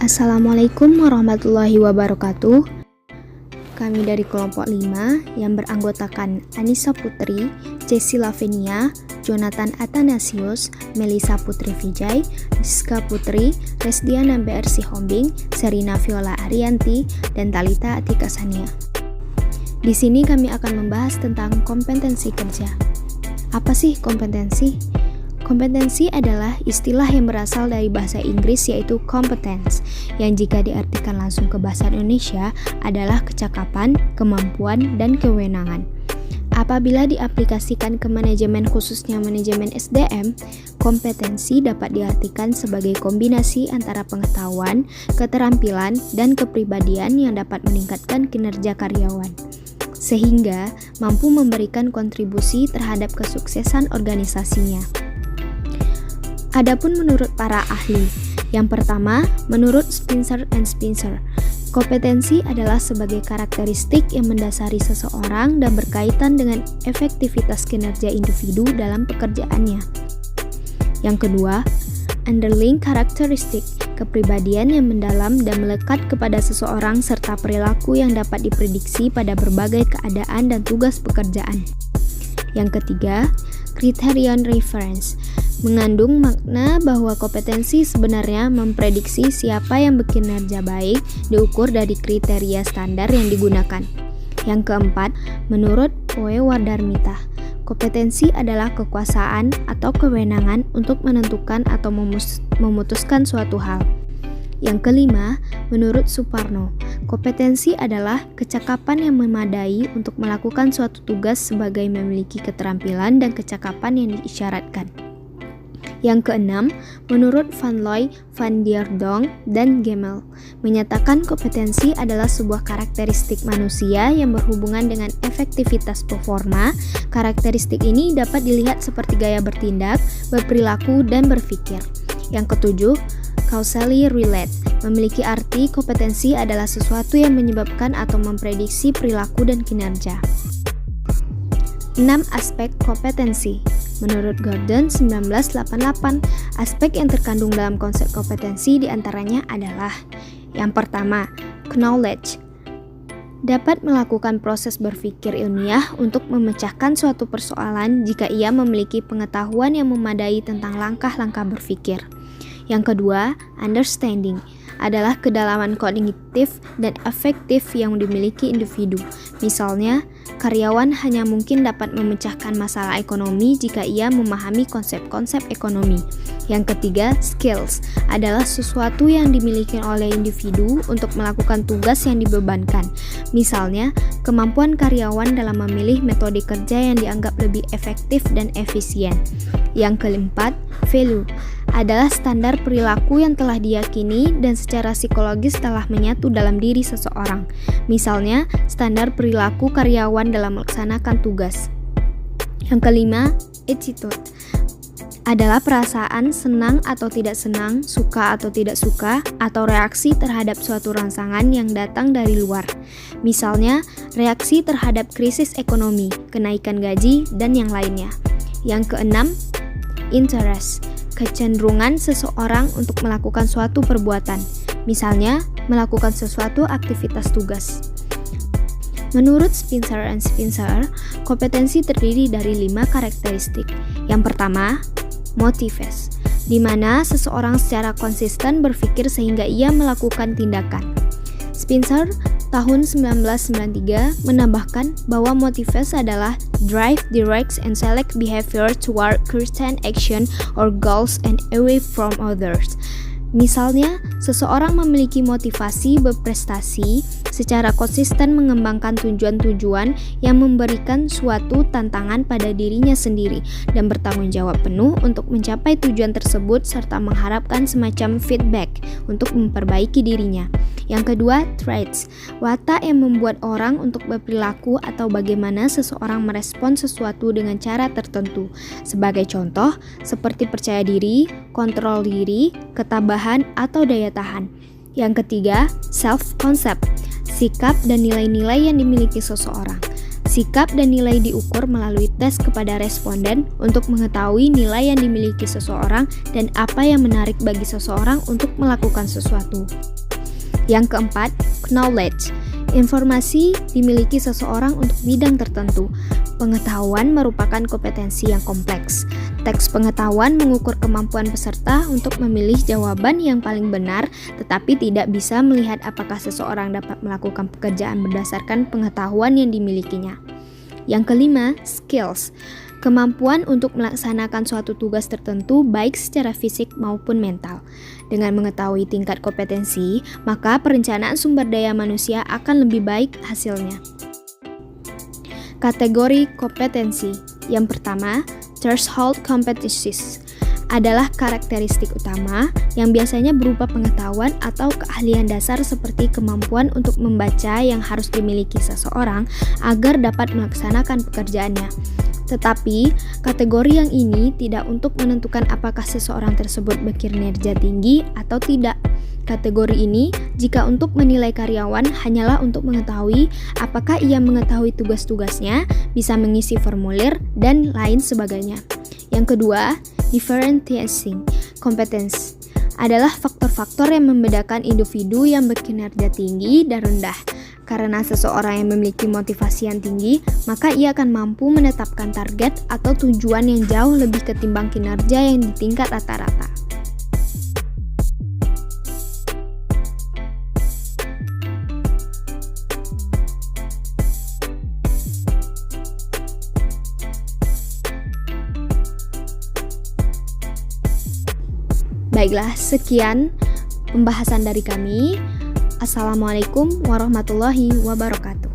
Assalamualaikum warahmatullahi wabarakatuh. Kami dari kelompok 5 yang beranggotakan Anissa Putri, Jessie Lavenia, Jonathan Athanasius, Melissa Putri Vijay, Rizka Putri, Resdiana BR Sihombing, Serina Viola Arianti, dan Talita Atika Sania. Di sini kami akan membahas tentang kompetensi kerja. Apa sih kompetensi? Kompetensi adalah istilah yang berasal dari bahasa Inggris yaitu competence, yang jika diartikan langsung ke bahasa Indonesia adalah kecakapan, kemampuan, dan kewenangan. Apabila diaplikasikan ke manajemen khususnya manajemen SDM, kompetensi dapat diartikan sebagai kombinasi antara pengetahuan, keterampilan, dan kepribadian yang dapat meningkatkan kinerja karyawan, sehingga mampu memberikan kontribusi terhadap kesuksesan organisasinya. Adapun menurut para ahli, yang pertama, menurut Spencer and Spencer, kompetensi adalah sebagai karakteristik yang mendasari seseorang dan berkaitan dengan efektivitas kinerja individu dalam pekerjaannya. Yang kedua, underlying characteristic, kepribadian yang mendalam dan melekat kepada seseorang serta perilaku yang dapat diprediksi pada berbagai keadaan dan tugas pekerjaan. Yang ketiga, criterion reference, mengandung makna bahwa kompetensi sebenarnya memprediksi siapa yang berkinerja baik diukur dari kriteria standar yang digunakan. Yang keempat, menurut Poe Wadarmita, kompetensi adalah kekuasaan atau kewenangan untuk menentukan atau memutuskan suatu hal. Yang kelima, menurut Suparno, kompetensi adalah kecakapan yang memadai untuk melakukan suatu tugas sebagai memiliki keterampilan dan kecakapan yang diisyaratkan. Yang keenam, menurut Van Looy, Van der Donck, dan Gemmel, menyatakan kompetensi adalah sebuah karakteristik manusia yang berhubungan dengan efektivitas performa. Karakteristik ini dapat dilihat seperti gaya bertindak, berperilaku, dan berpikir. Yang ketujuh, causally relate, memiliki arti kompetensi adalah sesuatu yang menyebabkan atau memprediksi perilaku dan kinerja. 6 aspek kompetensi. Menurut Gordon 1988, aspek yang terkandung dalam konsep kompetensi diantaranya adalah: yang pertama, knowledge, dapat melakukan proses berpikir ilmiah untuk memecahkan suatu persoalan jika ia memiliki pengetahuan yang memadai tentang langkah-langkah berpikir. Yang kedua, understanding, adalah kedalaman kognitif dan afektif yang dimiliki individu. Misalnya, karyawan hanya mungkin dapat memecahkan masalah ekonomi jika ia memahami konsep-konsep ekonomi. Yang ketiga, skills, adalah sesuatu yang dimiliki oleh individu untuk melakukan tugas yang dibebankan. Misalnya, kemampuan karyawan dalam memilih metode kerja yang dianggap lebih efektif dan efisien. Yang keempat, value, adalah standar perilaku yang telah diyakini dan secara psikologis telah menyatu dalam diri seseorang. Misalnya, standar perilaku karyawan dalam melaksanakan tugas. Yang kelima, attitude, adalah perasaan senang atau tidak senang, suka atau tidak suka, atau reaksi terhadap suatu rangsangan yang datang dari luar. Misalnya, reaksi terhadap krisis ekonomi, kenaikan gaji, dan yang lainnya. Yang keenam, interest, kecenderungan seseorang untuk melakukan suatu perbuatan, misalnya melakukan sesuatu aktivitas tugas. Menurut Spencer and Spencer, kompetensi terdiri dari 5 karakteristik. Yang pertama, motives, di mana seseorang secara konsisten berpikir sehingga ia melakukan tindakan. Spencer tahun 1993 menambahkan bahwa motives adalah drive, directs, and select behavior toward certain action or goals and away from others. Misalnya, seseorang memiliki motivasi berprestasi secara konsisten mengembangkan tujuan-tujuan yang memberikan suatu tantangan pada dirinya sendiri dan bertanggung jawab penuh untuk mencapai tujuan tersebut serta mengharapkan semacam feedback untuk memperbaiki dirinya. Yang kedua, traits, watak yang membuat orang untuk berperilaku atau bagaimana seseorang merespon sesuatu dengan cara tertentu. Sebagai contoh, seperti percaya diri, kontrol diri, ketabahan, atau daya tahan. Yang ketiga, self-concept, sikap dan nilai-nilai yang dimiliki seseorang. Sikap dan nilai diukur melalui tes kepada responden untuk mengetahui nilai yang dimiliki seseorang dan apa yang menarik bagi seseorang untuk melakukan sesuatu. Yang keempat, knowledge. Informasi dimiliki seseorang untuk bidang tertentu. Pengetahuan merupakan kompetensi yang kompleks. Teks pengetahuan mengukur kemampuan peserta untuk memilih jawaban yang paling benar, tetapi tidak bisa melihat apakah seseorang dapat melakukan pekerjaan berdasarkan pengetahuan yang dimilikinya. Yang kelima, skills. Kemampuan untuk melaksanakan suatu tugas tertentu baik secara fisik maupun mental. Dengan mengetahui tingkat kompetensi, maka perencanaan sumber daya manusia akan lebih baik hasilnya. Kategori kompetensi. Yang pertama, threshold competencies adalah karakteristik utama yang biasanya berupa pengetahuan atau keahlian dasar seperti kemampuan untuk membaca yang harus dimiliki seseorang agar dapat melaksanakan pekerjaannya. Tetapi, kategori yang ini tidak untuk menentukan apakah seseorang tersebut berkinerja tinggi atau tidak. Kategori ini jika untuk menilai karyawan hanyalah untuk mengetahui apakah ia mengetahui tugas-tugasnya, bisa mengisi formulir, dan lain sebagainya. Yang kedua, differentiating competence adalah faktor-faktor yang membedakan individu yang berkinerja tinggi dan rendah. Karena seseorang yang memiliki motivasi yang tinggi, maka ia akan mampu menetapkan target atau tujuan yang jauh lebih ketimbang kinerja yang di tingkat rata-rata. Baiklah, sekian pembahasan dari kami. Assalamualaikum warahmatullahi wabarakatuh.